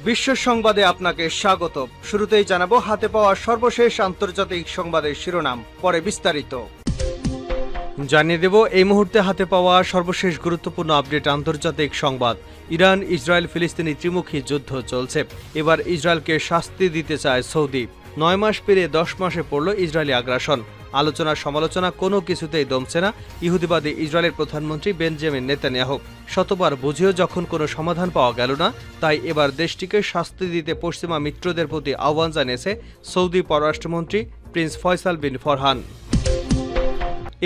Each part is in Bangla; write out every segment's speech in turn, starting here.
বিশ্ব সংবাদে আপনাকে স্বাগত। শুরুতেই জানাবো হাতে পাওয়া সর্বশেষ আন্তর্জাতিক সংবাদের শিরোনাম, পরে বিস্তারিত। জানিয়ে দেব এই মুহূর্তে হাতে পাওয়া সর্বশেষ গুরুত্বপূর্ণ আপডেট আন্তর্জাতিক সংবাদ। ইরান ইসরায়েল ফিলিস্তিনি ত্রিমুখী যুদ্ধ চলছে। এবার ইসরায়েলকে শাস্তি দিতে চায় সৌদি। 9 মাস পেরিয়ে 10 মাসে পড়ল ইসরায়েলি আগ্রাসন। আলোচনা সমালোচনা কোনো কিছুতেই দমছে না ইহুদিবাদী ইসরায়েলের প্রধানমন্ত্রী বেঞ্জামিন নেতানিয়াহু। শতবার বুঝেও যখন কোনো সমাধান পাওয়া গেল না, তাই এবার দেশটিকে শাস্তি দিতে পশ্চিমা মিত্রদের প্রতি আহ্বান জানিয়েছে সৌদি পররাষ্ট্রমন্ত্রী প্রিন্স ফয়সাল বিন ফরহান।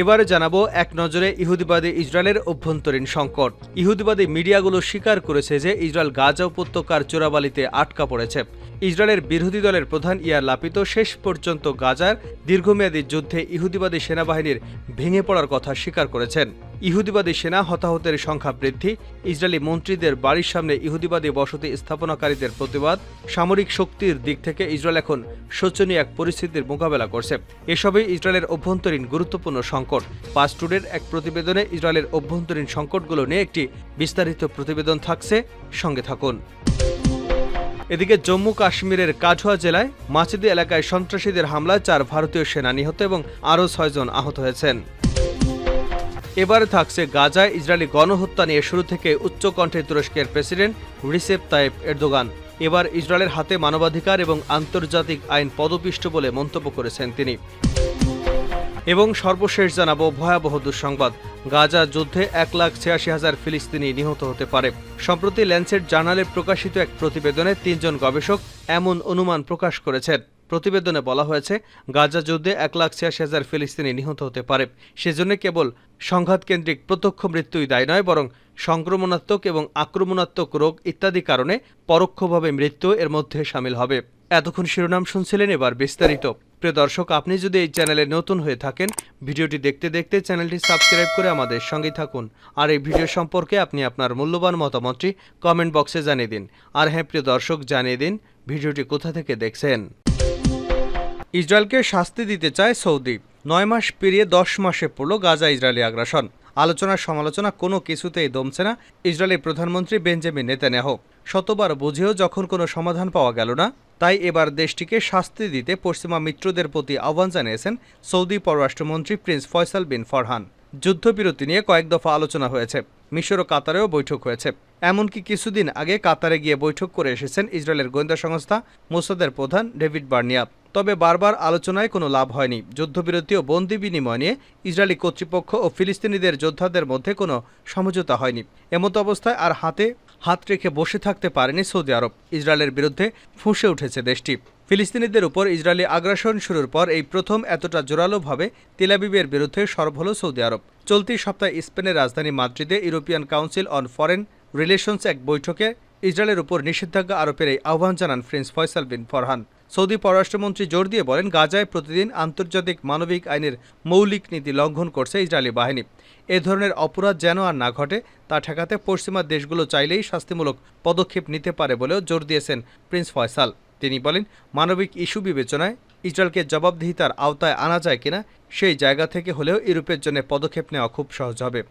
এবারে জানাবো এক নজরে ইহুদিবাদী ইসরায়েলের অভ্যন্তরীণ সংকট। ইহুদিবাদী মিডিয়াগুলো স্বীকার করেছে যে ইসরায়েল গাজা উপত্যকার চোরাবালিতে আটকা পড়েছে। ইসরায়েলের বিরোধী দলের প্রধান ইয়ার লাপিদ শেষ পর্যন্ত গাজার দীর্ঘমেয়াদী যুদ্ধে ইহুদিবাদী সেনাবাহিনীর ভেঙে পড়ার কথা স্বীকার করেছেন। ইহুদিবাদী সেনা হতাহতের সংখ্যা বৃদ্ধি, ইসরায়েলি মন্ত্রীদের বাড়ির সামনে ইহুদিবাদী বসতি স্থাপনাকারীদের প্রতিবাদ, সামরিক শক্তির দিক থেকে ইসরায়েল এখন শোচনীয় এক পরিস্থিতির মোকাবেলা করছে। এসবই ইসরায়েলের অভ্যন্তরীণ গুরুত্বপূর্ণ সংকট। পাঁচ টুডের এক প্রতিবেদনে ইসরায়েলের অভ্যন্তরীণ সংকটগুলো নিয়ে একটি বিস্তারিত প্রতিবেদন থাকছে, সঙ্গে থাকুন। এদিকে জম্মু কাশ্মীরের কাঠুয়া জেলায় মাচিদি এলাকায় সন্ত্রাসীদের হামলায় 4 ভারতীয় সেনা নিহত এবং আরও 6 জন আহত হয়েছেন। এবারে থাকছে গাজায় ইসরায়েলি গণহত্যা নিয়ে শুরু থেকে উচ্চকণ্ঠে তুরস্কের প্রেসিডেন্ট রিসেপ তাইপ এরদোগান। এবার ইসরায়েলের হাতে মানবাধিকার এবং আন্তর্জাতিক আইন পদপিষ্ট বলে মন্তব্য করেছেন তিনি। এবং সর্বশেষ জানাবো ভয়াবহ দুঃসংবাদ। গাজা যুদ্ধে 1,86,000 ফিলিস্তিনি নিহত হতে পারে। সম্প্রতি ল্যান্সেট জার্নালে প্রকাশিত এক প্রতিবেদনে 3 জন গবেষক এমন অনুমান প্রকাশ করেছেন। প্রতিবেদনে বলা হয়েছে গাজা যুদ্ধে 1,86,000 ফিলিস্তিনি নিহত হতে পারে। সেজন্য কেবল সংঘাতকেন্দ্রিক প্রত্যক্ষ মৃত্যুই দায়ী নয়, বরং সংক্রমণাত্মক এবং আক্রমণাত্মক রোগ ইত্যাদি কারণে পরোক্ষভাবে মৃত্যু এর মধ্যে শামিল হবে। এতক্ষণ শিরোনাম শুনছিলেন, এবার বিস্তারিত। প্রিয় দর্শক, আপনি যদি এই চ্যানেলে নতুন হয়ে থাকেন, ভিডিওটি দেখতে দেখতে চ্যানেলটি সাবস্ক্রাইব করে আমাদের সঙ্গেই থাকুন। আর এই ভিডিও সম্পর্কে আপনি আপনার মূল্যবান মতামতটি কমেন্ট বক্সে জানিয়ে দিন। আর হ্যাঁ প্রিয় দর্শক, জানিয়ে দিন ভিডিওটি কোথা থেকে দেখছেন। ইসরায়েলকে শাস্তি দিতে চায় সৌদি। 9 মাস পেরিয়ে 10 মাসে পড়ল গাজা ইসরায়েলি আগ্রাসন। আলোচনা সমালোচনা কোনো কিছুতেই দমছে না ইসরায়েলের প্রধানমন্ত্রী বেঞ্জামিন নেতানিয়াহু। শতবার বুঝেও যখন কোনো সমাধান পাওয়া গেল না, তাই এবার দেশটিকে শাস্তি দিতে পশ্চিমা মিত্রদের প্রতি আহ্বান জানিয়েছেন সৌদি পররাষ্ট্রমন্ত্রী প্রিন্স ফয়সাল বিন ফরহান। যুদ্ধবিরতি নিয়ে কয়েক দফা আলোচনা হয়েছে, মিশর ও কাতারেও বৈঠক হয়েছে। এমনকি কিছুদিন আগে কাতারে গিয়ে বৈঠক করে এসেছেন ইসরায়েলের গোয়েন্দা সংস্থা মোসাদের প্রধান ডেভিড বার্নিয়া। তবে বারবার আলোচনায় কোনো লাভ হয়নি। যুদ্ধবিরতি ও বন্দি বিনিময় নিয়ে ইসরায়েলি কর্তৃপক্ষ ও ফিলিস্তিনিদের যোদ্ধাদের মধ্যে কোনো সমঝোতা হয়নি। এমতো অবস্থায় আর হাতে হাত রেখে বসে থাকতে পারেনি সৌদি আরব। ইসরায়েলের বিরুদ্ধে ফুঁসে উঠেছে দেশটি। ফিলিস্তিনিদের উপর ইসরায়েলি আগ্রাসন শুরুর পর এই প্রথম এতটা জোরালোভাবে তেল আবিবের বিরুদ্ধে সরব হল সৌদি আরব। চলতি সপ্তাহে স্পেনের রাজধানী মাদ্রিদে European Council on Foreign Relations এক বৈঠকে ইসরায়েলের উপর নিষেধাজ্ঞা আরোপের এই আহ্বান জানান prince Faisal bin Farhan. Saudi পররাষ্ট্রমন্ত্রী জোর দিয়ে বলেন, গাজায় প্রতিদিন আন্তর্জাতিক মানবিক আইনের মৌলিক নীতি লঙ্ঘন করছে ইসরায়েলি বাহিনী। এ ধরনের অপরাধ যেন আর না ঘটে তা ঠেকাতে পশ্চিমা দেশগুলো চাইলেই শাস্তিমূলক পদক্ষেপ নিতে পারে বলেও জোর দিয়েছেন প্রিন্স ফয়সাল। তিনি বলেন, মানবিক ইস্যু বিবেচনায় ইসরায়েলকে জবাবদিহিতার আওতায় আনা যায় কিনা সেই জায়গা থেকে হলেও ইউরোপের জন্য পদক্ষেপ নেওয়া খুব সহজ হবে।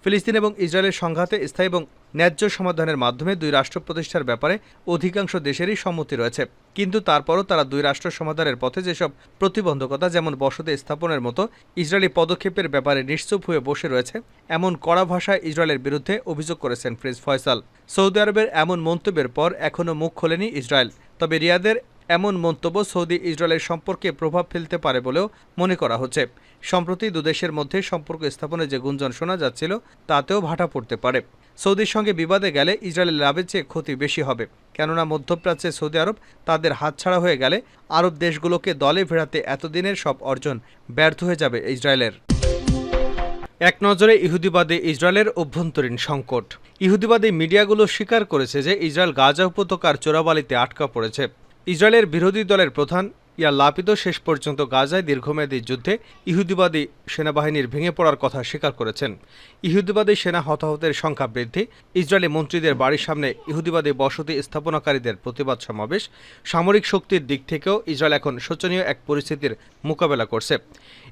ফিলিস্তিন এবং ইসরায়েলের সংঘাতে স্থায়ী এবং ন্যায্য সমাধানের মাধ্যমে 2 রাষ্ট্র প্রতিষ্ঠার ব্যাপারে অধিকাংশ দেশেরই সম্মতি রয়েছে। কিন্তু তারপরও তারা 2 রাষ্ট্র সমাধানের পথে যেসব প্রতিবন্ধকতা, যেমন বসতি স্থাপনের মতো ইসরায়েলি পদক্ষেপের ব্যাপারে নিশ্চুপ হয়ে বসে রয়েছে, এমন কড়া ভাষায় ইসরায়েলের বিরুদ্ধে অভিযোগ করেছেন প্রিন্স ফয়সাল। সৌদি আরবের এমন মন্তব্যের পর এখনও মুখ খোলেনি ইসরায়েল। তবে রিয়াদের এমন মন্তব্য সৌদি ইসরায়েলের সম্পর্কে প্রভাব ফেলতে পারে বলেও মনে করা হচ্ছে। সম্প্রতি দুদেশের মধ্যে সম্পর্ক স্থাপনে যে গুঞ্জন শোনা যাচ্ছিল, তাতেও ভাটা পড়তে পারে। সৌদির সঙ্গে বিবাদে গেলে ইসরায়েলের লাভের চেয়ে ক্ষতি বেশি হবে, কেননা মধ্যপ্রাচ্যে সৌদি আরব তাদের হাতছাড়া হয়ে গেলে আরব দেশগুলোকে দলে ভেড়াতে এতদিনের সব অর্জন ব্যর্থ হয়ে যাবে ইসরায়েলের। এক নজরে ইহুদিবাদী ইসরায়েলের অভ্যন্তরীণ সংকট। ইহুদিবাদী মিডিয়াগুলো স্বীকার করেছে যে ইসরায়েল গাজা উপত্যকার চোরাবালিতে আটকা পড়েছে। ইসরায়েলের বিরোধী দলের প্রধান ইয়ার লাপিদও শেষ পর্যন্ত গাজায় দীর্ঘমেয়াদী যুদ্ধে ইহুদিবাদী সেনাবাহিনীর ভেঙে পড়ার কথা স্বীকার করেছেন। ইহুদিবাদী সেনা হতাহতের সংখ্যা বৃদ্ধি, ইসরায়েলি মন্ত্রীদের বাড়ির সামনে ইহুদিবাদী বসতি স্থাপনাকারীদের প্রতিবাদ সমাবেশ, সামরিক শক্তির দিক থেকেও ইসরায়েল এখন শোচনীয় এক পরিস্থিতির মোকাবেলা করছে।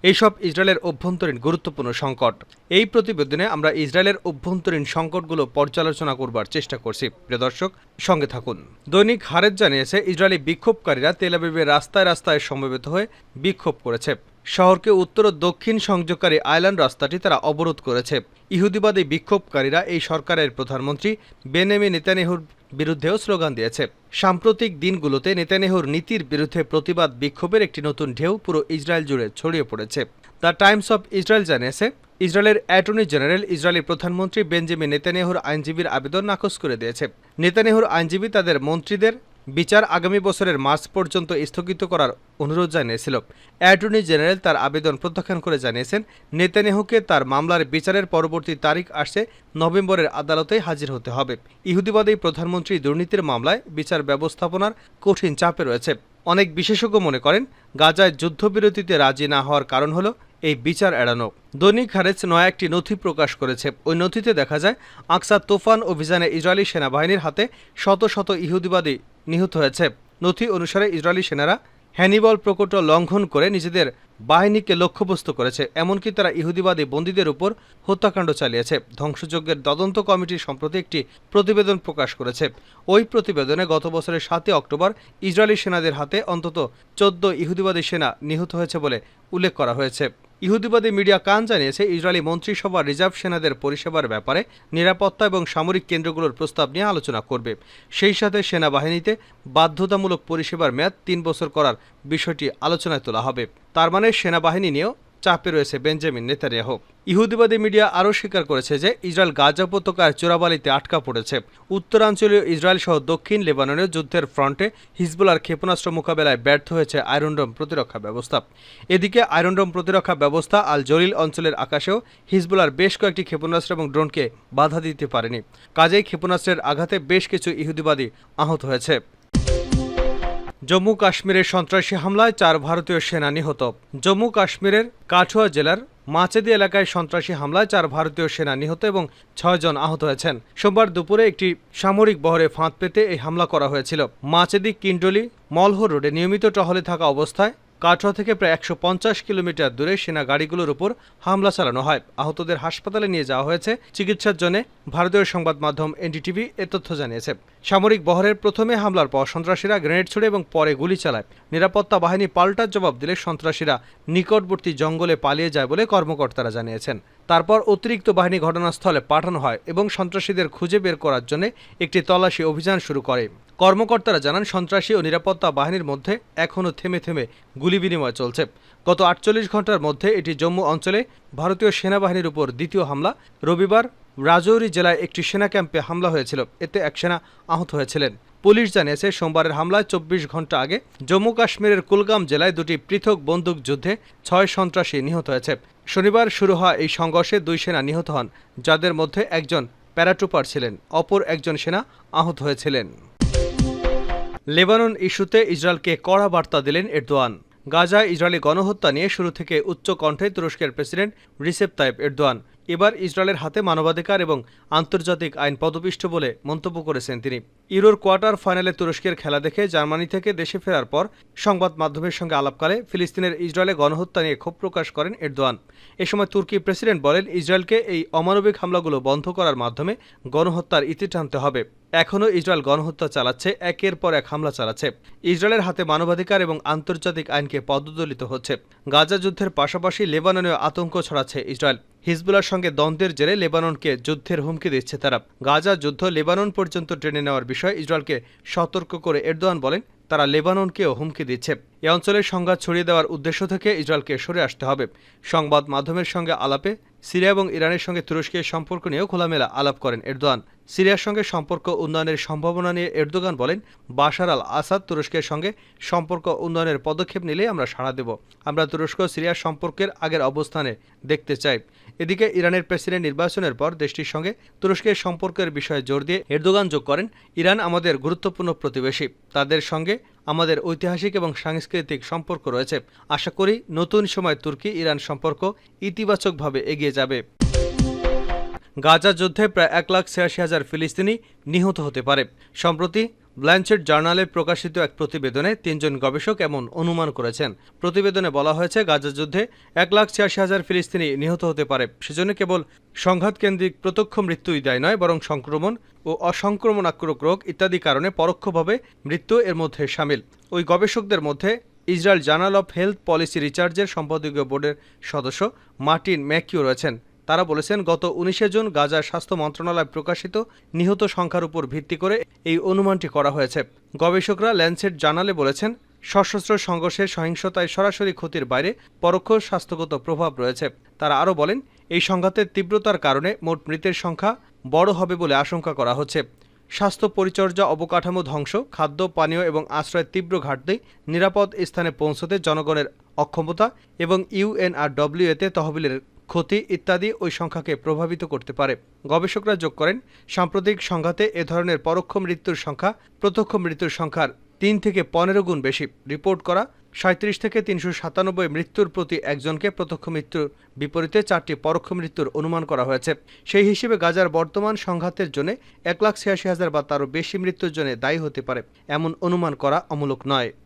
এইসব ইসরায়েলের অভ্যন্তরীণ গুরুত্বপূর্ণ সংকট। এই প্রতিবেদনে আমরা ইসরায়েলের অভ্যন্তরীণ সংকটগুলো পর্যালোচনা করবার চেষ্টা করছি। প্রিয় দর্শক, সঙ্গে থাকুন। দৈনিক হারেজ জানিয়েছে, ইসরায়েলি বিক্ষোভকারীরা তেল আবিবের রাস্তায় রাস্তায় সমবেত হয়ে বিক্ষোভ করেছে। শহরকে উত্তর ও দক্ষিণ সংযোগকারী আইল্যান্ড রাস্তাটি তারা অবরোধ করেছে। ইহুদিবাদী বিক্ষোভকারীরা এই সরকারের প্রধানমন্ত্রী বেন্যামিন নেতানিয়াহুর বিরুদ্ধেও স্লোগান দিয়েছে। সাম্প্রতিক দিনগুলোতে নেতানিয়াহুর নীতির বিরুদ্ধে প্রতিবাদ বিক্ষোভের একটি নতুন ঢেউ পুরো ইসরায়েল জুড়ে ছড়িয়ে পড়েছে। দ্য টাইমস অব ইসরায়েল জানিয়েছে, ইসরায়েলের অ্যাটর্নি জেনারেল ইসরায়েলি প্রধানমন্ত্রী বেঞ্জামিন নেতানিয়াহুর আইনজীবীর আবেদন নাকচ করে দিয়েছে। নেতানিয়াহুর আইনজীবী তাদের মন্ত্রীদের বিচার আগামী বছরের মার্চ পর্যন্ত স্থগিত করার অনুরোধ জানিয়েছিল। অ্যাটর্নি জেনারেল তার আবেদন প্রত্যাখ্যান করে জানিয়েছেন, নেতানিয়াহুকে তার মামলার বিচারের পরবর্তী তারিখ আসছে নভেম্বরের আদালতে হাজির হতে হবে। ইহুদিবাদী প্রধানমন্ত্রী দুর্নীতির মামলায় বিচার ব্যবস্থাপনার কঠিন চাপে রয়েছে। অনেক বিশেষজ্ঞ মনে করেন, গাজায় যুদ্ধবিরতিতে রাজি না হওয়ার কারণ হল এই বিচার এড়ানো। দৈনিক হারেজ নয়া একটি নথি প্রকাশ করেছে। ওই নথিতে দেখা যায়, আকসা তুফান অভিযানে ইসরায়েলি সেনাবাহিনীর হাতে শত শত ইহুদিবাদী নিহত হয়েছে। নথি অনুসারে ইসরায়েলি সেনারা হ্যানিবল প্রকট লঙ্ঘন করে নিজেদের বাহিনীকে লক্ষ্যবস্তু করেছে। এমনকি তারা ইহুদিবাদী বন্দীদের উপর হত্যাকাণ্ড চালিয়েছে। ধ্বংসযজ্ঞের তদন্ত কমিটি সম্প্রতি একটি প্রতিবেদন প্রকাশ করেছে। ওই প্রতিবেদনে গত বছরের 7 অক্টোবর ইসরায়েলি সেনাদের হাতে অন্তত 14 ইহুদিবাদী সেনা নিহত হয়েছে বলে উল্লেখ করা হয়েছে। ইহুদিবাদী মিডিয়া কান জানিয়েছে, ইসরায়েলি মন্ত্রিসভা রিজার্ভ সেনাদের পরিষেবার ব্যাপারে নিরাপত্তা এবং সামরিক কেন্দ্রগুলোর প্রস্তাব নিয়ে আলোচনা করবে। সেই সাথে সেনাবাহিনীতে বাধ্যতামূলক পরিষেবার মেয়াদ 3 বছর করার বিষয়টি আলোচনায় তোলা হবে। তার মানে সেনাবাহিনী নিয়েও চাপে রয়েছে বেঞ্জামিন নেতানিয়াহু। ইহুদিবাদী মিডিয়া আরও স্বীকার করেছে যে ইসরায়েল গাজা উপত্যকার চোরাবালিতে আটকা পড়েছে। উত্তরাঞ্চলীয় ইসরায়েল সহ দক্ষিণ লেবাননের যুদ্ধের ফ্রন্টে হিজবুলার ক্ষেপণাস্ত্র মোকাবেলায় ব্যর্থ হয়েছে আয়রনডোম প্রতিরক্ষা ব্যবস্থা। এদিকে আয়রনডোম প্রতিরক্ষা ব্যবস্থা আল জলিল অঞ্চলের আকাশেও হিজবুলার বেশ কয়েকটি ক্ষেপণাস্ত্র এবং ড্রোনকে বাধা দিতে পারেনি। কাজেই ক্ষেপণাস্ত্রের আঘাতে বেশ কিছু ইহুদিবাদী আহত হয়েছে। জম্মু কাশ্মীরের সন্ত্রাসী হামলায় 4 ভারতীয় সেনা নিহত। জম্মু কাশ্মীরের কাঠুয়া জেলার মাচেদি এলাকায় সন্ত্রাসী হামলায় 4 ভারতীয় সেনা নিহত এবং 6 জন আহত হয়েছেন। সোমবার দুপুরে একটি সামরিক বহরে ফাঁদ পেতে এই হামলা করা হয়েছিল। মাচেদি কিন্ডলি মলহর রোডে নিয়মিত টহলে থাকা অবস্থায় কাঠুয়া থেকে প্রায় 150 কিলোমিটার দূরে সেনা গাড়িগুলোর উপর হামলা চালানো হয়। আহতদের হাসপাতালে নিয়ে যাওয়া হয়েছে চিকিৎসার জন্য। ভারতীয় সংবাদ মাধ্যম এনডিটিভি এ তথ্য জানিয়েছে। সামরিক বহরের প্রথমে হামলার পর সন্ত্রাসীরা গ্রেনেড ছুড়ে এবং পরে গুলি চালায়। নিরাপত্তা বাহিনী পাল্টার জবাব দিলে সন্ত্রাসীরা নিকটবর্তী জঙ্গলে পালিয়ে যায় বলে কর্মকর্তারা জানিয়েছেন। তারপর অতিরিক্ত বাহিনী ঘটনাস্থলে পাঠানো হয় এবং সন্ত্রাসীদের খুঁজে বের করার জন্য একটি তল্লাশি অভিযান শুরু করে। কর্মকর্তারা জানান, সন্ত্রাসী ও নিরাপত্তা বাহিনীর মধ্যে এখনও থেমে থেমে গুলি বিনিময় চলছে। গত 48 ঘন্টার মধ্যে এটি জম্মু অঞ্চলে ভারতীয় সেনাবাহিনীর উপর দ্বিতীয় হামলা। রবিবার রাজৌরি জেলায় একটি সেনা ক্যাম্পে হামলা হয়েছিল। এতে এক সেনা আহত হয়েছিলেন। পুলিশ জানিয়েছে, সোমবারের হামলায় 24 ঘন্টা আগে জম্মু কাশ্মীরের কুলগাম জেলায় 2টি পৃথক বন্দুক যুদ্ধে 6 সন্ত্রাসী নিহত হয়েছে। শনিবার শুরু হওয়া এই সংঘর্ষে 2 সেনা নিহত হন, যাদের মধ্যে একজন প্যারাট্রুপার ছিলেন। অপর একজন সেনা আহত হয়েছিলেন। লেবানন ইস্যুতে ইসরায়েলকে কড়া বার্তা দিলেন এরদোয়ান। গাজায় ইসরায়েলি গণহত্যা নিয়ে শুরু থেকে উচ্চ কণ্ঠে তুরস্কের প্রেসিডেন্ট রিসেপ তাইপ এরদোয়ান এবার ইসরায়েলের হাতে মানবাধিকার এবং আন্তর্জাতিক আইন পদপিষ্ট বলে মন্তব্য করেছেন তিনি। ইউরোর কোয়ার্টার ফাইনালে তুরস্কের খেলা দেখে জার্মানি থেকে দেশে ফেরার পর সংবাদ মাধ্যমের সঙ্গে আলাপকালে ফিলিস্তিনের ইসরায়েলে গণহত্যা নিয়ে ক্ষোভ প্রকাশ করেন এরদোয়ান। এ সময় তুর্কি প্রেসিডেন্ট বলেন, ইসরায়েলকে এই অমানবিক হামলাগুলো বন্ধ করার মাধ্যমে গণহত্যার ইতি টানতে হবে। এখনও ইসরায়েল গণহত্যা চালাচ্ছে, একের পর এক হামলা চালাচ্ছে। ইসরায়েলের হাতে মানবাধিকার এবং আন্তর্জাতিক আইনকে পদদলিত হচ্ছে। গাজা যুদ্ধের পাশাপাশি লেবাননেও আতঙ্ক ছড়াচ্ছে ইসরায়েল। হিজবুলার সঙ্গে দ্বন্দ্বের জেরে লেবাননকে যুদ্ধের হুমকি দিচ্ছে তারা। গাজা যুদ্ধ লেবানন পর্যন্ত টেনে নেওয়ার বিষয়ে ইসরায়েলকে সতর্ক করে এরদোয়ান বলেন, তারা লেবাননকেও হুমকি দিচ্ছে। এ অঞ্চলের সংঘাত ছড়িয়ে দেওয়ার উদ্দেশ্য থেকে ইসরায়েলকে সরে আসতে হবে। সংবাদ মাধ্যমের সঙ্গে আলাপে সিরিয়া এবং ইরানের সঙ্গে তুরস্কের সম্পর্ক নিয়েও খোলামেলা আলাপ করেন এরদোয়ান। সিরিয়ার সঙ্গে সম্পর্ক উন্নয়নের সম্ভাবনা নিয়ে এরদোগান বলেন, বাশার আল আসাদ তুরস্কের সঙ্গে সম্পর্ক উন্নয়নের পদক্ষেপ নিলে আমরা সাড়া দেব। আমরা তুরস্ক সিরিয়ার সম্পর্কের আগের অবস্থানে দেখতে চাই। এদিকে ইরানের প্রেসিডেন্ট নির্বাচনের পর দেশটির সঙ্গে তুরস্কের সম্পর্কের বিষয়ে জোর দিয়ে এরদোগান যোগ করেন, ইরান আমাদের গুরুত্বপূর্ণ প্রতিবেশী। তাদের সঙ্গে আমাদের ঐতিহাসিক এবং সাংস্কৃতিক সম্পর্ক রয়েছে। আশা করি নতুন সময় তুর্কি ইরান সম্পর্ক ইতিবাচকভাবে এগিয়ে যাবে। গাজা যুদ্ধে প্রায় 1,86,000 ফিলিস্তিনি নিহত হতে পারে। সম্প্রতি ল্যান্সেট জার্নালে প্রকাশিত এক প্রতিবেদনে 3 জন গবেষক এমন অনুমান করেছেন। প্রতিবেদনে বলা হয়েছে, গাজা যুদ্ধে 1,86,000 ফিলিস্তিনি নিহত হতে পারে। সেজন্য কেবল সংঘাতকেন্দ্রিক প্রত্যক্ষ মৃত্যুই দায়ী নয়, বরং সংক্রমণ ও অসংক্রমণাত্মক রোগ ইত্যাদি কারণে পরোক্ষভাবে মৃত্যু এর মধ্যে শামিল। ওই গবেষকদের মধ্যে Israel journal of health policy রিসার্চের সম্পাদকীয় বোর্ডের সদস্য মার্টিন ম্যাকিও রয়েছেন। তারা বলেছেন, গত 19 জুন গাজার স্বাস্থ্য মন্ত্রণালয় প্রকাশিত নিহত সংখ্যার উপর ভিত্তি করে এই অনুমানটি করা হয়েছে। গবেষকরা ল্যান্সেট জার্নালে বলেছেন, সশস্ত্র সংঘর্ষের সহিংসতায় সরাসরি ক্ষতির বাইরে পরোক্ষ স্বাস্থ্যগত প্রভাব রয়েছে। তারা আরও বলেন, এই সংঘাতের তীব্রতার কারণে মোট মৃতের সংখ্যা বড় হবে বলে আশঙ্কা করা হচ্ছে। স্বাস্থ্য পরিচর্যা, অবকাঠামো ধ্বংস, খাদ্য পানীয় এবং আশ্রয়ের তীব্র ঘাটতি, নিরাপদ স্থানে পৌঁছতে জনগণের অক্ষমতা এবং ইউএনআরডব্লিউএতে তহবিলের ক্ষতি ইত্যাদি ওই সংখ্যাকে প্রভাবিত করতে পারে। গবেষকরা যোগ করেন, সাম্প্রতিক সংঘাতে এ ধরনের পরোক্ষ মৃত্যুর সংখ্যা প্রত্যক্ষ মৃত্যুর সংখ্যার 3 থেকে 15 গুণ বেশি। রিপোর্ট করা 37 থেকে 397 মৃত্যুর প্রতি একজনকে প্রত্যক্ষ মৃত্যুর বিপরীতে 4টি পরোক্ষ মৃত্যুর অনুমান করা হয়েছে। সেই হিসেবে গাজার বর্তমান সংঘাতের জন্য 1,86,000 বা তারও বেশি মৃত্যুর জন্য দায়ী হতে পারে এমন অনুমান করা অমূলক নয়।